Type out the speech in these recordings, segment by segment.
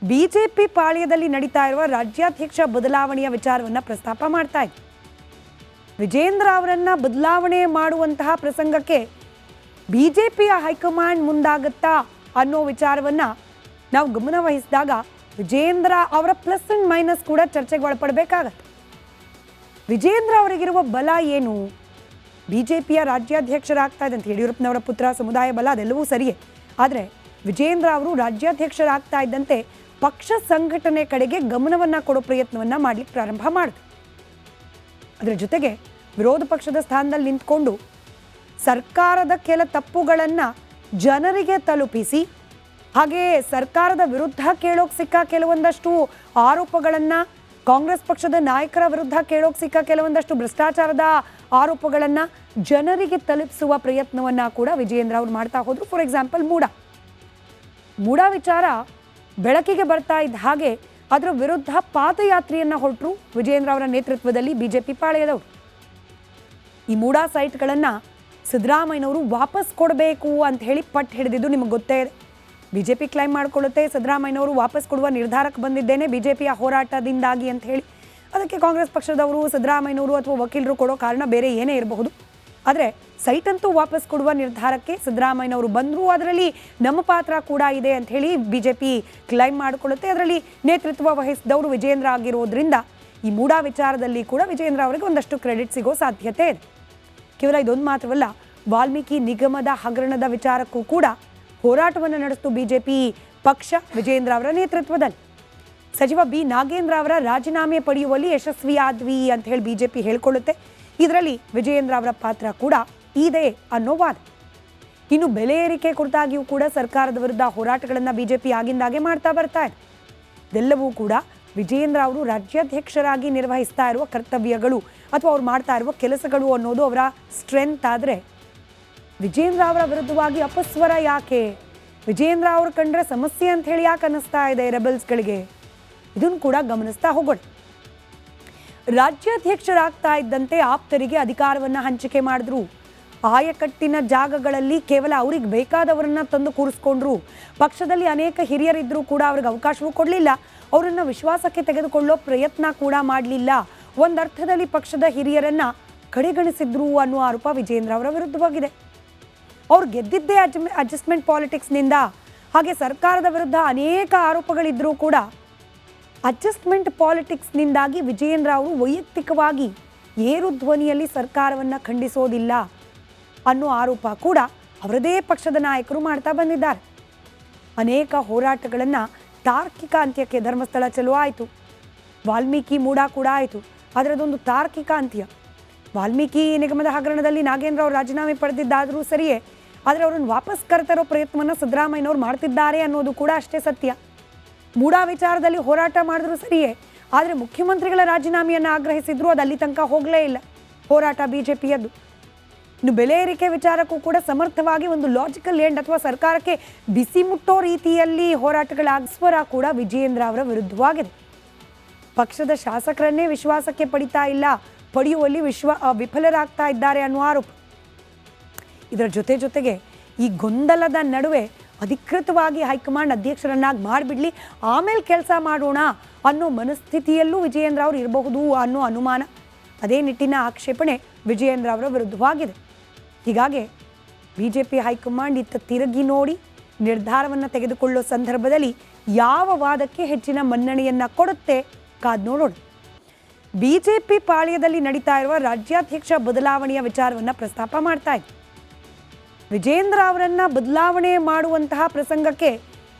BJP ಪಾಳ್ಯದಲ್ಲಿ ನಡೀತಾ ಇರುವ ರಾಜ್ಯಾಧ್ಯಕ್ಷ ಬದಲಾವಣೆಯ ವಿಚಾರವನ್ನು ಪ್ರಸ್ತಾಪ ಮಾಡ್ತಾ ಇದೆ. ವಿಜೇಂದ್ರ ಅವರನ್ನ ಬದಲಾವಣೆ ಮಾಡುವಂತಹ ಪ್ರಸಂಗಕ್ಕೆ ಬಿಜೆಪಿಯ ಹೈಕಮಾಂಡ್ ಮುಂದಾಗುತ್ತಾ ಅನ್ನೋ ವಿಚಾರವನ್ನ ನಾವು ಗಮನ ವಹಿಸಿದಾಗ ವಿಜೇಂದ್ರ ಅವರ ಪ್ಲಸ್ ಅಂಡ್ ಮೈನಸ್ ಕೂಡ ಚರ್ಚೆಗೆ ಒಳಪಡಬೇಕಾಗತ್ತೆ. ವಿಜೇಂದ್ರ ಅವರಿಗಿರುವ ಬಲ ಏನು? ಬಿಜೆಪಿಯ ರಾಜ್ಯಾಧ್ಯಕ್ಷರಾಗ್ತಾ ಇದೆ ಅಂತ ಯಡಿಯೂರಪ್ಪನವರ ಪುತ್ರ, ಸಮುದಾಯ ಬಲ ಅದೆಲ್ಲವೂ ಸರಿಯೇ. ಆದರೆ ವಿಜೇಂದ್ರ ಅವರು ರಾಜ್ಯಾಧ್ಯಕ್ಷರಾಗ್ತಾ ಇದ್ದಂತೆ ಪಕ್ಷ ಸಂಘಟನೆ ಕಡೆಗೆ ಗಮನವನ್ನು ಕೊಡೋ ಪ್ರಯತ್ನವನ್ನು ಮಾಡಲಿಕ್ಕೆ ಪ್ರಾರಂಭ ಮಾಡಿದ್ರು. ಅದರ ಜೊತೆಗೆ ವಿರೋಧ ಪಕ್ಷದ ಸ್ಥಾನದಲ್ಲಿ ನಿಂತ್ಕೊಂಡು ಸರ್ಕಾರದ ಕೆಲ ತಪ್ಪುಗಳನ್ನು ಜನರಿಗೆ ತಲುಪಿಸಿ, ಹಾಗೆ ಸರ್ಕಾರದ ವಿರುದ್ಧ ಕೇಳೋಕೆ ಸಿಕ್ಕ ಕೆಲವೊಂದಷ್ಟು ಆರೋಪಗಳನ್ನು, ಕಾಂಗ್ರೆಸ್ ಪಕ್ಷದ ನಾಯಕರ ವಿರುದ್ಧ ಕೇಳೋಕೆ ಸಿಕ್ಕ ಕೆಲವೊಂದಷ್ಟು ಭ್ರಷ್ಟಾಚಾರದ ಆರೋಪಗಳನ್ನು ಜನರಿಗೆ ತಲುಪಿಸುವ ಪ್ರಯತ್ನವನ್ನು ಕೂಡ ವಿಜೇಂದ್ರ ಅವರು ಮಾಡ್ತಾ ಹೋದರು. ಫಾರ್ ಎಕ್ಸಾಂಪಲ್ ಮೂಡ ವಿಚಾರ ಬೆಳಕಿಗೆ ಬರ್ತಾ ಇದ್ದ ಹಾಗೆ ಅದರ ವಿರುದ್ಧ ಪಾದಯಾತ್ರೆಯನ್ನು ಹೊರಟರು ವಿಜೇಂದ್ರ ಅವರ ನೇತೃತ್ವದಲ್ಲಿ ಬಿಜೆಪಿ ಪಾಳೆಯದವರು. ಈ ಮೂಡ ಸೈಟ್ಗಳನ್ನು ಸಿದ್ದರಾಮಯ್ಯನವರು ವಾಪಸ್ ಕೊಡಬೇಕು ಅಂತ ಹೇಳಿ ಪಟ್ಟು ಹಿಡಿದಿದ್ದು ನಿಮಗೆ ಗೊತ್ತೇ ಇದೆ. ಬಿಜೆಪಿ ಕ್ಲೈಮ್ ಮಾಡಿಕೊಳ್ಳುತ್ತೆ, ಸಿದ್ದರಾಮಯ್ಯನವರು ವಾಪಸ್ ಕೊಡುವ ನಿರ್ಧಾರಕ್ಕೆ ಬಂದಿದ್ದೇನೆ ಬಿಜೆಪಿಯ ಹೋರಾಟದಿಂದಾಗಿ ಅಂತ ಹೇಳಿ. ಅದಕ್ಕೆ ಕಾಂಗ್ರೆಸ್ ಪಕ್ಷದವರು, ಸಿದ್ದರಾಮಯ್ಯನವರು ಅಥವಾ ವಕೀಲರು ಕೊಡೋ ಕಾರಣ ಬೇರೆ ಏನೇ ಇರಬಹುದು. ಆದರೆ ಸೈಟ್ ಅಂತೂ ವಾಪಸ್ ಕೊಡುವ ನಿರ್ಧಾರಕ್ಕೆ ಸಿದ್ದರಾಮಯ್ಯನವರು ಬಂದರು, ಅದರಲ್ಲಿ ನಮ್ಮ ಪಾತ್ರ ಕೂಡ ಇದೆ ಅಂತ ಹೇಳಿ ಬಿಜೆಪಿ ಕ್ಲೈಮ್ ಮಾಡಿಕೊಳ್ಳುತ್ತೆ. ಅದರಲ್ಲಿ ನೇತೃತ್ವ ವಹಿಸಿದವರು ವಿಜೇಂದ್ರ ಆಗಿರೋದ್ರಿಂದ ಈ ಮೂಡ ವಿಚಾರದಲ್ಲಿ ಕೂಡ ವಿಜೇಂದ್ರ ಅವರಿಗೆ ಒಂದಷ್ಟು ಕ್ರೆಡಿಟ್ ಸಿಗೋ ಸಾಧ್ಯತೆ ಇದೆ. ಕೇವಲ ಇದೊಂದು ಮಾತ್ರವಲ್ಲ, ವಾಲ್ಮೀಕಿ ನಿಗಮದ ಹಗರಣದ ವಿಚಾರಕ್ಕೂ ಕೂಡ ಹೋರಾಟವನ್ನು ನಡೆಸಿತು ಬಿಜೆಪಿ ಪಕ್ಷ ವಿಜೇಂದ್ರ ಅವರ ನೇತೃತ್ವದಲ್ಲಿ. ಸಚಿವ ಬಿ ನಾಗೇಂದ್ರ ಅವರ ರಾಜೀನಾಮೆ ಪಡೆಯುವಲ್ಲಿ ಯಶಸ್ವಿಯಾದ್ವಿ ಅಂತ ಹೇಳಿ ಬಿಜೆಪಿ ಹೇಳ್ಕೊಳ್ಳುತ್ತೆ. ಇದರಲ್ಲಿ ವಿಜೇಂದ್ರ ಅವರ ಪಾತ್ರ ಕೂಡ ಇದೆ ಅನ್ನೋ ವಾದ. ಇನ್ನು ಬೆಲೆ ಏರಿಕೆ ಕುರಿತಾಗಿಯೂ ಕೂಡ ಸರ್ಕಾರದ ವಿರುದ್ಧ ಹೋರಾಟಗಳನ್ನು ಬಿಜೆಪಿ ಆಗಿಂದಾಗೆ ಮಾಡ್ತಾ ಬರ್ತಾ ಇದೆ. ಇದೆಲ್ಲವೂ ಕೂಡ ವಿಜೇಂದ್ರ ಅವರು ರಾಜ್ಯಾಧ್ಯಕ್ಷರಾಗಿ ನಿರ್ವಹಿಸ್ತಾ ಇರುವ ಕರ್ತವ್ಯಗಳು ಅಥವಾ ಅವ್ರು ಮಾಡ್ತಾ ಇರುವ ಕೆಲಸಗಳು ಅನ್ನೋದು ಅವರ ಸ್ಟ್ರೆಂತ್. ಆದರೆ ವಿಜೇಂದ್ರ ಅವರ ವಿರುದ್ಧವಾಗಿ ಅಪಸ್ವರ ಯಾಕೆ? ವಿಜೇಂದ್ರ ಅವರು ಕಂಡ್ರೆ ಸಮಸ್ಯೆ ಅಂತ ಹೇಳಿ ಯಾಕೆ ಅನ್ನಿಸ್ತಾ ಇದೆ ರೆಬಲ್ಸ್ಗಳಿಗೆ? ಇದನ್ನು ಕೂಡ ಗಮನಿಸ್ತಾ ಹೋಗೋಣ. ರಾಜ್ಯಾಧ್ಯಕ್ಷರಾಗ್ತಾ ಇದ್ದಂತೆ ಆಪ್ತರಿಗೆ ಅಧಿಕಾರವನ್ನು ಹಂಚಿಕೆ ಮಾಡಿದ್ರು. ಆಯಕಟ್ಟಿನ ಜಾಗಗಳಲ್ಲಿ ಕೇವಲ ಅವ್ರಿಗೆ ಬೇಕಾದವರನ್ನ ತಂದು ಕೂರಿಸ್ಕೊಂಡ್ರು. ಪಕ್ಷದಲ್ಲಿ ಅನೇಕ ಹಿರಿಯರಿದ್ದರೂ ಕೂಡ ಅವ್ರಿಗೆ ಅವಕಾಶವೂ ಕೊಡಲಿಲ್ಲ, ಅವರನ್ನು ವಿಶ್ವಾಸಕ್ಕೆ ತೆಗೆದುಕೊಳ್ಳೋ ಪ್ರಯತ್ನ ಕೂಡ ಮಾಡಲಿಲ್ಲ. ಒಂದರ್ಥದಲ್ಲಿ ಪಕ್ಷದ ಹಿರಿಯರನ್ನ ಕಡೆಗಣಿಸಿದ್ರು ಅನ್ನೋ ಆರೋಪ ವಿಜೇಂದ್ರ ಅವರ ವಿರುದ್ಧವಾಗಿದೆ. ಅವ್ರು ಗೆದ್ದಿದ್ದೇ ಅಡ್ಜಸ್ಟ್ಮೆಂಟ್ ಪಾಲಿಟಿಕ್ಸ್ನಿಂದ. ಹಾಗೆ ಸರ್ಕಾರದ ವಿರುದ್ಧ ಅನೇಕ ಆರೋಪಗಳಿದ್ರೂ ಕೂಡ ಅಡ್ಜಸ್ಟ್ಮೆಂಟ್ ಪಾಲಿಟಿಕ್ಸ್ನಿಂದಾಗಿ ವಿಜೇಂದ್ರ ಅವರು ವೈಯಕ್ತಿಕವಾಗಿ ಏರು ಧ್ವನಿಯಲ್ಲಿ ಸರ್ಕಾರವನ್ನು ಖಂಡಿಸೋದಿಲ್ಲ ಅನ್ನೋ ಆರೋಪ ಕೂಡ ಅವರದೇ ಪಕ್ಷದ ನಾಯಕರು ಮಾಡ್ತಾ ಬಂದಿದ್ದಾರೆ. ಅನೇಕ ಹೋರಾಟಗಳನ್ನು ತಾರ್ಕಿಕ ಅಂತ್ಯಕ್ಕೆ ಧರ್ಮಸ್ಥಳ ಚಲೋ ಆಯಿತು, ವಾಲ್ಮೀಕಿ ಮೂಡ ಕೂಡ ಆಯಿತು, ಅದರದೊಂದು ತಾರ್ಕಿಕ ಅಂತ್ಯ. ವಾಲ್ಮೀಕಿ ನಿಗಮದ ಹಗರಣದಲ್ಲಿ ನಾಗೇಂದ್ರ ಅವರು ರಾಜೀನಾಮೆ ಪಡೆದಿದ್ದಾದರೂ ಸರಿಯೇ, ಆದರೆ ಅವರನ್ನು ವಾಪಸ್ ಕರೆತರೋ ಪ್ರಯತ್ನವನ್ನು ಸಿದ್ದರಾಮಯ್ಯನವರು ಮಾಡ್ತಿದ್ದಾರೆ ಅನ್ನೋದು ಕೂಡ ಅಷ್ಟೇ ಸತ್ಯ. ಮೂಡ ವಿಚಾರದಲ್ಲಿ ಹೋರಾಟ ಮಾಡಿದ್ರು ಸರಿಯೇ, ಆದರೆ ಮುಖ್ಯಮಂತ್ರಿಗಳ ರಾಜೀನಾಮೆಯನ್ನು ಆಗ್ರಹಿಸಿದ್ರು, ಅದು ಅಲ್ಲಿ ತನಕ ಹೋಗಲೇ ಇಲ್ಲ ಹೋರಾಟ ಬಿಜೆಪಿಯದ್ದು. ಇನ್ನು ಬೆಲೆ ಏರಿಕೆ ವಿಚಾರಕ್ಕೂ ಕೂಡ ಸಮರ್ಥವಾಗಿ ಒಂದು ಲಾಜಿಕಲ್ ಎಂಡ್ ಅಥವಾ ಸರ್ಕಾರಕ್ಕೆ ಬಿಸಿ ಮುಟ್ಟೋ ರೀತಿಯಲ್ಲಿ ಹೋರಾಟಗಳ ಸ್ವರ ಕೂಡ ವಿಜೇಂದ್ರ ಅವರ ವಿರುದ್ಧವಾಗಿದೆ. ಪಕ್ಷದ ಶಾಸಕರನ್ನೇ ವಿಶ್ವಾಸಕ್ಕೆ ಪಡೆಯುವಲ್ಲಿ ವಿಫಲರಾಗ್ತಾ ಇದ್ದಾರೆ ಅನ್ನೋ ಆರೋಪ. ಇದರ ಜೊತೆಗೆ ಈ ಗೊಂದಲದ ನಡುವೆ ಅಧಿಕೃತವಾಗಿ ಹೈಕಮಾಂಡ್ ಅಧ್ಯಕ್ಷರನ್ನಾಗಿ ಮಾಡಿಬಿಡ್ಲಿ, ಆಮೇಲೆ ಕೆಲಸ ಮಾಡೋಣ ಅನ್ನೋ ಮನಸ್ಥಿತಿಯಲ್ಲೂ ವಿಜೇಂದ್ರ ಅವರು ಇರಬಹುದು ಅನ್ನೋ ಅನುಮಾನ, ಅದೇ ನಿಟ್ಟಿನ ಆಕ್ಷೇಪಣೆ ವಿಜೇಂದ್ರ ಅವರ ವಿರುದ್ಧವಾಗಿದೆ. ಹೀಗಾಗಿ ಬಿಜೆಪಿ ಹೈಕಮಾಂಡ್ ಇತ್ತ ತಿರುಗಿ ನೋಡಿ ನಿರ್ಧಾರವನ್ನು ತೆಗೆದುಕೊಳ್ಳೋ ಸಂದರ್ಭದಲ್ಲಿ ಯಾವ ವಾದಕ್ಕೆ ಹೆಚ್ಚಿನ ಮನ್ನಣೆಯನ್ನು ಕೊಡುತ್ತೆ ಕಾದ್ ನೋಡೋಣ. ಬಿಜೆಪಿ ಪಾಳ್ಯದಲ್ಲಿ ನಡೀತಾ ಇರುವ ರಾಜ್ಯಾಧ್ಯಕ್ಷ ಬದಲಾವಣೆಯ ವಿಚಾರವನ್ನು ಪ್ರಸ್ತಾಪ ಮಾಡ್ತಾ ಇದೆ. ವಿಜೇಂದ್ರ ಅವರನ್ನ ಬದಲಾವಣೆ ಮಾಡುವಂತಹ ಪ್ರಸಂಗಕ್ಕೆ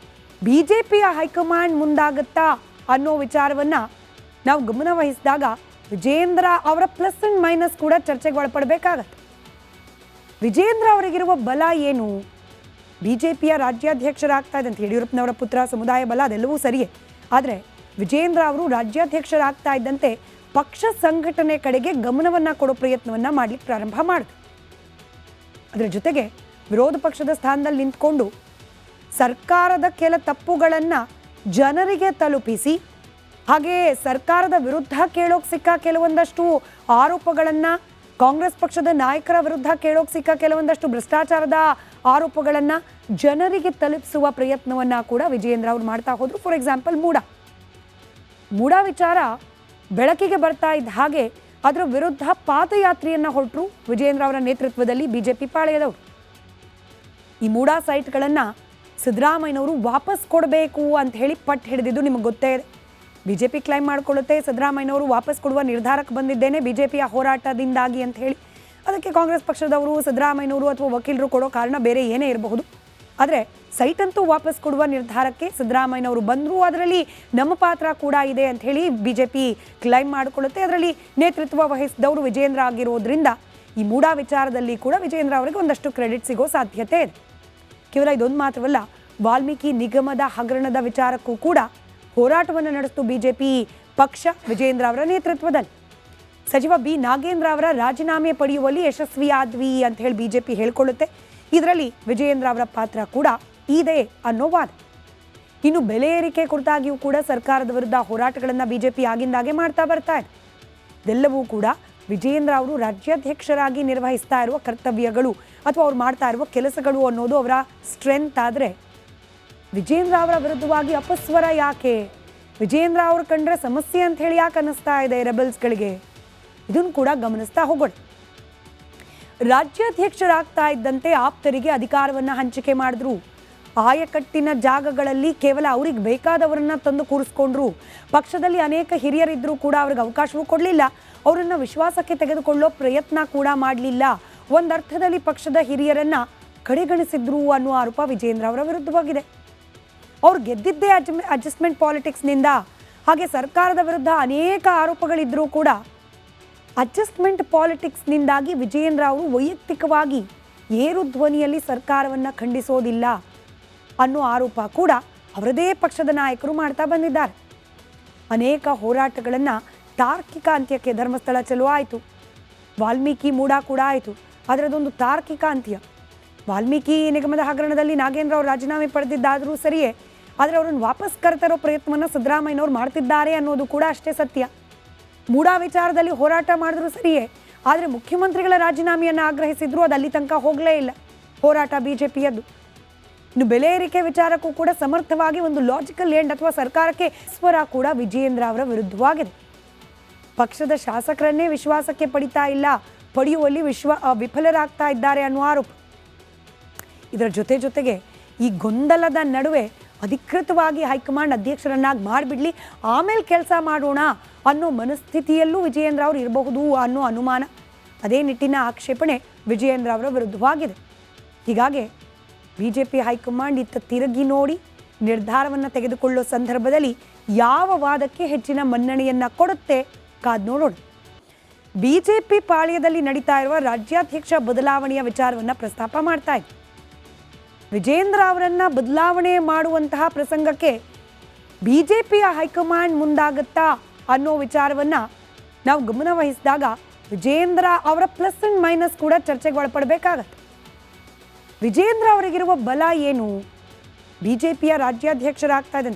ಬಿಜೆಪಿಯ ಹೈಕಮಾಂಡ್ ಮುಂದಾಗುತ್ತಾ ಅನ್ನೋ ವಿಚಾರವನ್ನು ನಾವು ಗಮನ ವಹಿಸಿದಾಗ ವಿಜೇಂದ್ರ ಅವರ ಪ್ಲಸ್ ಅಂಡ್ ಮೈನಸ್ ಕೂಡ ಚರ್ಚೆಗೆ ಒಳಪಡಬೇಕಾಗತ್ತೆ. ವಿಜೇಂದ್ರ ಅವರಿಗಿರುವ ಬಲ ಏನು? ಬಿಜೆಪಿಯ ರಾಜ್ಯಾಧ್ಯಕ್ಷರಾಗ್ತಾ ಇದೆ ಅಂತ ಯಡಿಯೂರಪ್ಪನವರ ಪುತ್ರ, ಸಮುದಾಯ ಬಲ ಅದೆಲ್ಲವೂ ಸರಿಯೇ. ಆದರೆ ವಿಜೇಂದ್ರ ಅವರು ರಾಜ್ಯಾಧ್ಯಕ್ಷರಾಗ್ತಾ ಇದ್ದಂತೆ ಪಕ್ಷ ಸಂಘಟನೆ ಕಡೆಗೆ ಗಮನವನ್ನು ಕೊಡೋ ಪ್ರಯತ್ನವನ್ನು ಮಾಡಲಿಕ್ಕೆ ಪ್ರಾರಂಭ ಮಾಡಿದ್ರು. ಅದರ ಜೊತೆಗೆ ವಿರೋಧ ಪಕ್ಷದ ಸ್ಥಾನದಲ್ಲಿ ನಿಂತ್ಕೊಂಡು ಸರ್ಕಾರದ ಕೆಲ ತಪ್ಪುಗಳನ್ನು ಜನರಿಗೆ ತಲುಪಿಸಿ, ಹಾಗೆ ಸರ್ಕಾರದ ವಿರುದ್ಧ ಕೇಳೋಕೆ ಸಿಕ್ಕ ಕೆಲವೊಂದಷ್ಟು ಆರೋಪಗಳನ್ನು, ಕಾಂಗ್ರೆಸ್ ಪಕ್ಷದ ನಾಯಕರ ವಿರುದ್ಧ ಕೇಳೋಕೆ ಸಿಕ್ಕ ಕೆಲವೊಂದಷ್ಟು ಭ್ರಷ್ಟಾಚಾರದ ಆರೋಪಗಳನ್ನು ಜನರಿಗೆ ತಲುಪಿಸುವ ಪ್ರಯತ್ನವನ್ನು ಕೂಡ ವಿಜಯೇಂದ್ರ ಅವರು ಮಾಡ್ತಾ ಹೋದರು. ಫಾರ್ ಎಕ್ಸಾಂಪಲ್ ಮೂಡ ವಿಚಾರ ಬೆಳಕಿಗೆ ಬರ್ತಾ ಇದ್ದ ಹಾಗೆ ಅದರ ವಿರುದ್ಧ ಪಾದಯಾತ್ರೆಯನ್ನು ಹೊರಟರು ವಿಜಯೇಂದ್ರ ಅವರ ನೇತೃತ್ವದಲ್ಲಿ ಬಿಜೆಪಿ ಪಾಳೆಯದವರು. ಈ ಮೂಡ ಸೈಟ್ಗಳನ್ನು ಸಿದ್ದರಾಮಯ್ಯನವರು ವಾಪಸ್ ಕೊಡಬೇಕು ಅಂತ ಹೇಳಿ ಪಟ್ಟು ಹಿಡಿದಿದ್ದು ನಿಮಗೆ ಗೊತ್ತೇ ಇದೆ. ಬಿಜೆಪಿ ಕ್ಲೈಮ್ ಮಾಡಿಕೊಳ್ಳುತ್ತೆ, ಸಿದ್ದರಾಮಯ್ಯನವರು ವಾಪಸ್ ಕೊಡುವ ನಿರ್ಧಾರಕ್ಕೆ ಬಂದಿದ್ದೇನೆ ಬಿಜೆಪಿಯ ಹೋರಾಟದಿಂದಾಗಿ ಅಂತ ಹೇಳಿ. ಅದಕ್ಕೆ ಕಾಂಗ್ರೆಸ್ ಪಕ್ಷದವರು, ಸಿದ್ದರಾಮಯ್ಯನವರು ಅಥವಾ ವಕೀಲರು ಕೊಡೋ ಕಾರಣ ಬೇರೆ ಏನೇ ಇರಬಹುದು. ಆದರೆ ಸೈಟ್ ಅಂತೂ ವಾಪಸ್ ಕೊಡುವ ನಿರ್ಧಾರಕ್ಕೆ ಸಿದ್ದರಾಮಯ್ಯನವರು ಬಂದರು, ಅದರಲ್ಲಿ ನಮ್ಮ ಪಾತ್ರ ಕೂಡ ಇದೆ ಅಂತ ಹೇಳಿ ಬಿಜೆಪಿ ಕ್ಲೈಮ್ ಮಾಡಿಕೊಳ್ಳುತ್ತೆ. ಅದರಲ್ಲಿ ನೇತೃತ್ವ ವಹಿಸಿದವರು ವಿಜಯೇಂದ್ರ ಆಗಿರೋದ್ರಿಂದ ಈ ಮೂಡ ವಿಚಾರದಲ್ಲಿ ಕೂಡ ವಿಜಯೇಂದ್ರ ಅವರಿಗೆ ಒಂದಷ್ಟು ಕ್ರೆಡಿಟ್ ಸಿಗೋ ಸಾಧ್ಯತೆ ಇದೆ. ಕೇವಲ ಇದೊಂದು ಮಾತ್ರವಲ್ಲ, ವಾಲ್ಮೀಕಿ ನಿಗಮದ ಹಗರಣದ ವಿಚಾರಕ್ಕೂ ಕೂಡ ಹೋರಾಟವನ್ನು ನಡೆಸಿತು ಬಿಜೆಪಿ ಪಕ್ಷ ವಿಜಯೇಂದ್ರ ಅವರ ನೇತೃತ್ವದಲ್ಲಿ. ಸಚಿವ ಬಿ ನಾಗೇಂದ್ರ ಅವರ ರಾಜೀನಾಮೆ ಪಡೆಯುವಲ್ಲಿ ಯಶಸ್ವಿಯಾದ್ವಿ ಅಂತ ಹೇಳಿ ಬಿಜೆಪಿ ಹೇಳ್ಕೊಳ್ಳುತ್ತೆ. ಇದರಲ್ಲಿ ವಿಜಯೇಂದ್ರ ಅವರ ಪಾತ್ರ ಕೂಡ ಇದೆ ಅನ್ನೋ ವಾದ. ಇನ್ನು ಬೆಲೆ ಏರಿಕೆ ಕುರಿತಾಗಿಯೂ ಕೂಡ ಸರ್ಕಾರದ ವಿರುದ್ಧ ಹೋರಾಟಗಳನ್ನು ಬಿಜೆಪಿ ಆಗಿಂದಾಗೆ ಮಾಡ್ತಾ ಬರ್ತಾ ಇದೆ. ಇದೆಲ್ಲವೂ ಕೂಡ ವಿಜಯೇಂದ್ರ ಅವರು ರಾಜ್ಯಾಧ್ಯಕ್ಷರಾಗಿ ನಿರ್ವಹಿಸ್ತಾ ಇರುವ ಕರ್ತವ್ಯಗಳು ಅಥವಾ ಅವ್ರು ಮಾಡ್ತಾ ಇರುವ ಕೆಲಸಗಳು ಅನ್ನೋದು ಅವರ ಸ್ಟ್ರೆಂತ್. ಆದರೆ ವಿಜಯೇಂದ್ರ ಅವರ ವಿರುದ್ಧವಾಗಿ ಅಪಸ್ವರ ಯಾಕೆ? ವಿಜಯೇಂದ್ರ ಅವರು ಕಂಡ್ರೆ ಸಮಸ್ಯೆ ಅಂತ ಹೇಳಿ ಯಾಕೆ ಅನ್ನಿಸ್ತಾ ಇದೆ ರೆಬಲ್ಸ್ಗಳಿಗೆ? ಇದನ್ನು ಕೂಡ ಗಮನಿಸ್ತಾ ಹೋಗೋಣ. ರಾಜ್ಯಾಧ್ಯಕ್ಷರಾಗ್ತಾ ಇದ್ದಂತೆ ಆಪ್ತರಿಗೆ ಅಧಿಕಾರವನ್ನು ಹಂಚಿಕೆ ಮಾಡಿದ್ರು. ಆಯಕಟ್ಟಿನ ಜಾಗಗಳಲ್ಲಿ ಕೇವಲ ಅವ್ರಿಗೆ ಬೇಕಾದವರನ್ನ ತಂದು ಕೂರಿಸ್ಕೊಂಡ್ರು. ಪಕ್ಷದಲ್ಲಿ ಅನೇಕ ಹಿರಿಯರಿದ್ದರೂ ಕೂಡ ಅವ್ರಿಗೆ ಅವಕಾಶವೂ ಕೊಡಲಿಲ್ಲ. ಅವರನ್ನು ವಿಶ್ವಾಸಕ್ಕೆ ತೆಗೆದುಕೊಳ್ಳೋ ಪ್ರಯತ್ನ ಕೂಡ ಮಾಡಲಿಲ್ಲ. ಒಂದರ್ಥದಲ್ಲಿ ಪಕ್ಷದ ಹಿರಿಯರನ್ನ ಕಡೆಗಣಿಸಿದ್ರು ಅನ್ನೋ ಆರೋಪ ವಿಜಯೇಂದ್ರ ಅವರ ವಿರುದ್ಧವಾಗಿದೆ. ಅವ್ರು ಗೆದ್ದಿದ್ದೇ ಅಡ್ಜಸ್ಟ್ಮೆಂಟ್ ಪಾಲಿಟಿಕ್ಸ್ನಿಂದ. ಹಾಗೆ ಸರ್ಕಾರದ ವಿರುದ್ಧ ಅನೇಕ ಆರೋಪಗಳಿದ್ರೂ ಕೂಡ ಅಡ್ಜಸ್ಟ್ಮೆಂಟ್ ಪಾಲಿಟಿಕ್ಸ್ನಿಂದಾಗಿ ವಿಜಯೇಂದ್ರ ಅವರು ವೈಯಕ್ತಿಕವಾಗಿ ಏರು ಧ್ವನಿಯಲ್ಲಿ ಸರ್ಕಾರವನ್ನು ಖಂಡಿಸೋದಿಲ್ಲ ಅನ್ನೋ ಆರೋಪ ಕೂಡ ಅವರದೇ ಪಕ್ಷದ ನಾಯಕರು ಮಾಡ್ತಾ ಬಂದಿದ್ದಾರೆ. ಅನೇಕ ಹೋರಾಟಗಳನ್ನು ತಾರ್ಕಿಕ ಅಂತ್ಯಕ್ಕೆ ಧರ್ಮಸ್ಥಳ ಚಲೋ ಆಯಿತು, ವಾಲ್ಮೀಕಿ ಮೂಡ ಕೂಡ ಆಯಿತು. ಆದರೆ ಅದೊಂದು ತಾರ್ಕಿಕ ಅಂತ್ಯ. ವಾಲ್ಮೀಕಿ ನಿಗಮದ ಹಗರಣದಲ್ಲಿ ನಾಗೇಂದ್ರ ಅವರು ರಾಜೀನಾಮೆ ಪಡೆದಿದ್ದಾದರೂ ಸರಿಯೇ, ಆದರೆ ಅವರನ್ನು ವಾಪಸ್ ಕರೆತರೋ ಪ್ರಯತ್ನವನ್ನು ಸಿದ್ದರಾಮಯ್ಯನವರು ಮಾಡ್ತಿದ್ದಾರೆ ಅನ್ನೋದು ಕೂಡ ಅಷ್ಟೇ ಸತ್ಯ. ಮೂಡ ವಿಚಾರದಲ್ಲಿ ಹೋರಾಟ ಮಾಡಿದ್ರು ಸರಿಯೇ, ಆದರೆ ಮುಖ್ಯಮಂತ್ರಿಗಳ ರಾಜೀನಾಮೆಯನ್ನು ಆಗ್ರಹಿಸಿದ್ರು, ಅದು ಅಲ್ಲಿ ತನಕ ಹೋಗಲೇ ಇಲ್ಲ ಹೋರಾಟ ಬಿಜೆಪಿಯದ್ದು. ಇನ್ನು ಬೆಲೆ ಏರಿಕೆ ವಿಚಾರಕ್ಕೂ ಕೂಡ ಸಮರ್ಥವಾಗಿ ಒಂದು ಲಾಜಿಕಲ್ ಎಂಡ್ ಅಥವಾ ಸರ್ಕಾರಕ್ಕೆ ಸ್ವರ ಕೂಡ ವಿಜಯೇಂದ್ರ ಅವರ ವಿರುದ್ಧವಾಗಿದೆ. ಪಕ್ಷದ ಶಾಸಕರನ್ನೇ ವಿಶ್ವಾಸಕ್ಕೆ ಪಡಿತಾ ಇಲ್ಲ, ಪಡೆಯುವಲ್ಲಿ ವಿಫಲರಾಗ್ತಾ ಇದ್ದಾರೆ ಅನ್ನೋ ಆರೋಪ. ಇದರ ಜೊತೆಗೆ ಈ ಗೊಂದಲದ ನಡುವೆ ಅಧಿಕೃತವಾಗಿ ಹೈಕಮಾಂಡ್ ಅಧ್ಯಕ್ಷರನ್ನಾಗಿ ಮಾಡಿಬಿಡ್ಲಿ, ಆಮೇಲೆ ಕೆಲಸ ಮಾಡೋಣ ಅನ್ನೋ ಮನಸ್ಥಿತಿಯಲ್ಲೂ ವಿಜಯೇಂದ್ರ ಅವರು ಇರಬಹುದು ಅನ್ನೋ ಅನುಮಾನ. ಅದೇ ನಿಟ್ಟಿನ ಆಕ್ಷೇಪಣೆ ವಿಜಯೇಂದ್ರ ಅವರ ವಿರುದ್ಧವಾಗಿದೆ. ಹೀಗಾಗಿ ಬಿಜೆಪಿ ಹೈಕಮಾಂಡ್ ಇತ್ತ ತಿರುಗಿ ನೋಡಿ ನಿರ್ಧಾರವನ್ನು ತೆಗೆದುಕೊಳ್ಳೋ ಸಂದರ್ಭದಲ್ಲಿ ಯಾವ ವಾದಕ್ಕೆ ಹೆಚ್ಚಿನ ಮನ್ನಣೆಯನ್ನು ಕೊಡುತ್ತೆ ಕಾದ್ ನೋಡೋಣ. ಬಿಜೆಪಿ ಪಾಳ್ಯದಲ್ಲಿ ನಡೀತಾ ಇರುವ ರಾಜ್ಯಾಧ್ಯಕ್ಷ ಬದಲಾವಣೆಯ ವಿಚಾರವನ್ನು ಪ್ರಸ್ತಾಪ ಮಾಡ್ತಾ ಇದೆ. ವಿಜಯೇಂದ್ರ ಅವರನ್ನ ಬದಲಾವಣೆ ಮಾಡುವಂತಹ ಪ್ರಸಂಗಕ್ಕೆ ಬಿಜೆಪಿಯ ಹೈಕಮಾಂಡ್ ಮುಂದಾಗತ್ತಾ ಅನ್ನೋ ವಿಚಾರವನ್ನು ನಾವು ಗಮನ ವಹಿಸಿದಾಗ ವಿಜಯೇಂದ್ರ ಅವರ ಪ್ಲಸ್ ಅಂಡ್ ಮೈನಸ್ ಕೂಡ ಚರ್ಚೆಗೆ ಒಳಪಡಬೇಕಾಗತ್ತೆ. ವಿಜಯೇಂದ್ರ ಅವರಿಗಿರುವ ಬಲ ಏನು? ಬಿಜೆಪಿಯ ರಾಜ್ಯಾಧ್ಯಕ್ಷರಾಗ್ತಾ ಇದ್ದಂತೆ